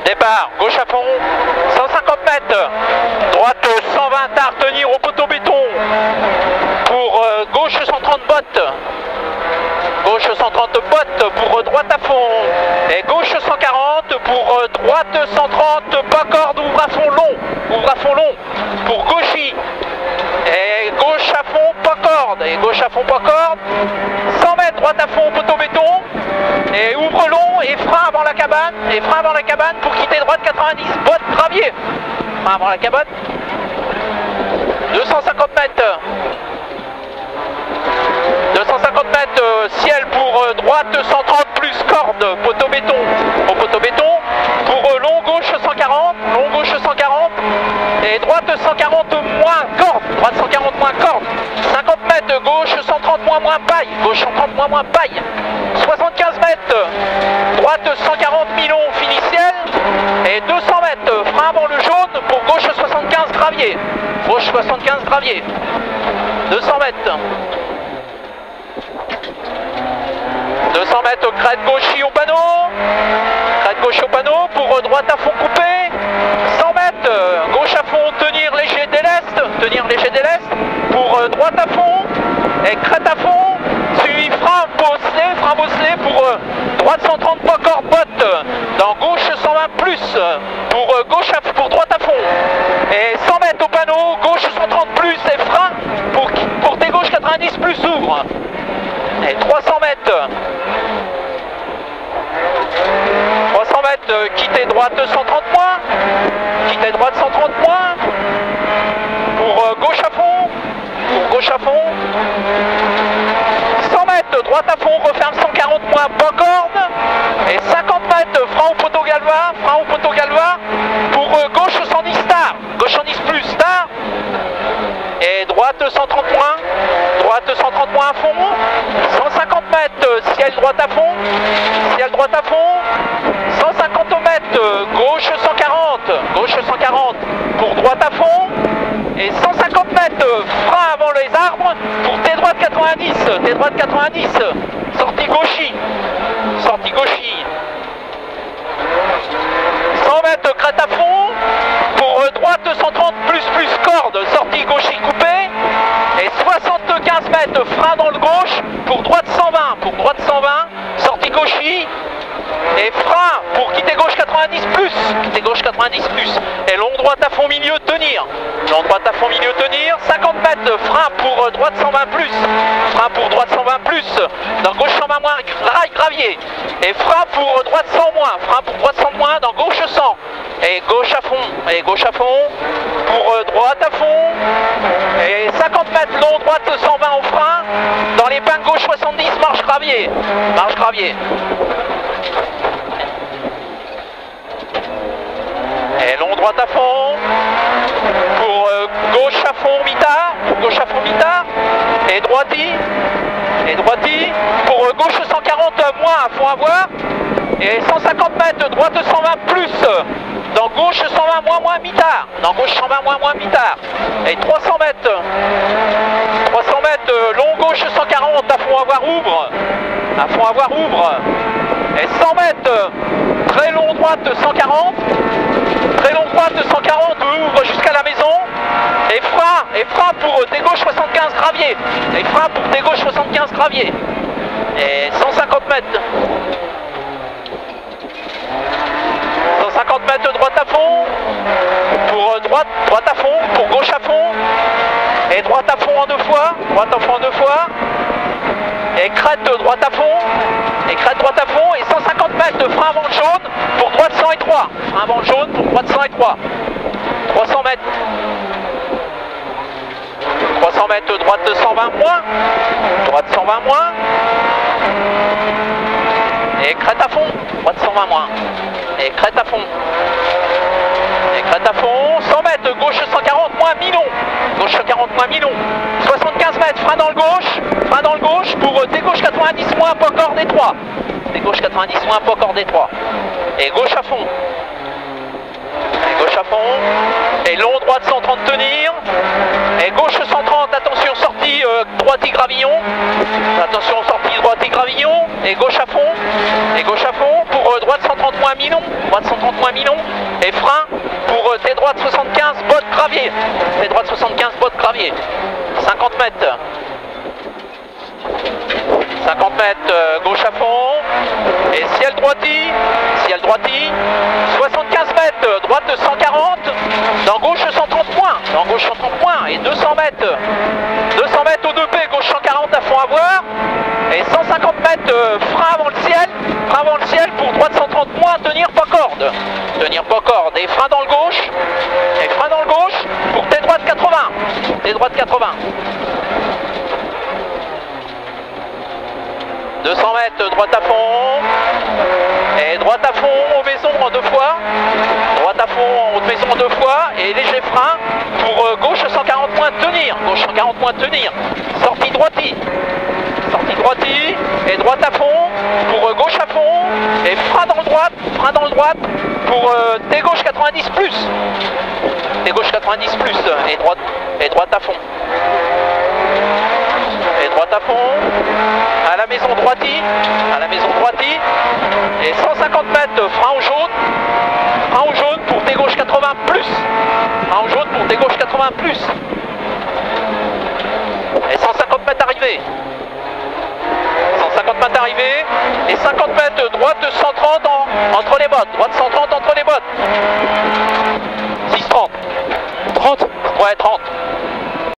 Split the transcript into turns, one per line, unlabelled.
Départ, gauche à fond, 150 mètres. Droite 120 à retenir au poteau béton. Pour gauche 130 bottes. Gauche 130 bottes pour droite à fond. Et gauche 140 pour droite 130, pas corde, ouvre à fond long. Ouvre à fond long pour gauchy. Et gauche à fond, pas corde. Et gauche à fond, pas corde. 100 mètres, droite à fond, poteau béton. Et ouvre long et frein avant la cabane. Et frein avant la cabane pour quitter droite 90. Botte, gravier. Frein avant la cabane. 250 mètres. 250 mètres, ciel pour droite 130 plus corde, poteau béton. Au poteau béton. Pour long gauche 140. Long gauche 140. Et droite 140 moins corde. Droite 140 moins corde. 50 mètres, gauche 130 moins paille. Gauche 130 moins paille. 75 mètres, droite 140 milon, fini ciel. Et 200 mètres, frein avant le jaune pour gauche 75 gravier. Gauche 75 gravier. 200 mètres. 200 mètres, crête gauchy au panneau. Crête gauche au panneau pour droite à fond coupé. 100 mètres, gauche à fond, tenir léger déleste. Tenir léger déleste pour droite à fond. Et crête à fond. Suivi frein bosselé pour droite 130 pas corde botte. Dans gauche 120 plus pour gauche pour droite à fond. Et 100 mètres au panneau, gauche 130 plus et frein pour tes gauche 90 plus ouvre. Et 300 mètres. 300 mètres, quitter droite 130 points. Quitter droite 130 points. Pour gauche à fond. Pour gauche à fond. 100 mètres, droite à fond, referme 140 points, pas corde. Et 50 mètres, frein au poteau galva. Frein au poteau galva. Pour gauche 110 star. Gauche 110 plus star. Et droite 130 points. Droite 130 points à fond. 150 mètres, ciel droite à fond. Ciel droite à fond. 150 mètres, gauche 140. Gauche 140 pour droite à fond. Et 150 mètres, frein avant les arbres pour T droite 90. T droite 90. Sortie gauchy. Sortie gauchy. 100 mètres, crête à fond. Pour droite 130 plus corde. Sortie gauchy coupée. Et 75 mètres, frein dans le gauche pour droite 120. Pour droite 120, sortie gauchy. Et frein pour quitter gauche 90 plus. Quitter gauche 90 plus. Et long droite à fond milieu tenir. Long droite à fond milieu tenir. 50 mètres, frein pour droite 120 plus. Frein pour droite 120 plus. Dans gauche 120 moins, rail gravier. Et frein pour droite 100 moins. Frein pour droite 100 moins. Dans gauche 100. Et gauche à fond. Et gauche à fond. Pour droite à fond. Et 50 mètres long droite 120 au frein. Dans les pins gauche 70, marche gravier. Marche gravier. Et long droite à fond. Pour gauche à fond mitard. Pour gauche à fond mitard. Et droiti. Et droiti. Pour gauche 140 moins à fond à voir. Et 150 mètres, droite 120 plus. Dans gauche 120 moins mitard. Dans gauche 120 moins mitard. Et 300 mètres. 300 mètres, long gauche 140 à fond à voir ouvre. À fond à voir ouvre. Et 100 mètres, très long droite 140. Très long droite 140 ouvre jusqu'à la maison. Et frein pour des gauche 75 gravier. Et frein pour des gauche 75 gravier. Et 150 mètres. 150 mètres droite à fond. Pour droite à fond. Pour gauche à fond. Et droite à fond en deux fois. Droite à fond en deux fois. Et crête droite à fond. Et crête droite à fond. Et 150 mètres de frein avant le jaune. Pour droite 103. Frein avant le jaune pour droite 103. 300 mètres. 300 mètres, droite 120 moins. Droite 120 moins. Et crête à fond. Droite 120 moins. Et crête à fond. Et crête à fond. 100 mètres, gauche 140 moins Milon. Gauche 140 moins Milon. 75 mètres, frein dans le gauche. Frein dans le gauche pour des gauche 90 moins, pas corde étroit. Des gauche 90 moins, pas corde étroit. Et gauche à fond. Et gauche à fond. Et long droite 130 tenir. Et gauche 130, attention sortie droite et gravillon. Attention sortie droite et gravillon. Et gauche à fond. Et gauche à fond pour droite 130 moins Minon, droite 130 moins Minon, et frein pour tes droites 75, botte gravier, tes droites 75, botte gravier, 50 mètres. 50 mètres gauche à fond, et ciel droiti, 75 mètres, droite de 140, dans gauche 130 points, et 200 mètres au 2P, gauche 140 à fond à voir, et 150 mètres frein avant le ciel pour droite 130 points, tenir pas corde, et frein dans le gauche, pour tes droites 80, 200 mètres, droite à fond, et droite à fond, haute maison en 2 fois, et léger frein pour gauche 140 points, tenir, sortie droiti, et droite à fond, pour gauche à fond, et frein dans le droite, pour tes gauche 90 plus, et droite à fond. À la maison droiti, et 150 mètres frein au jaune pour tes gauche 80 plus, et 150 mètres arrivée, et 50 mètres droite 130 entre les bottes, 6,30, 30, ouais 30.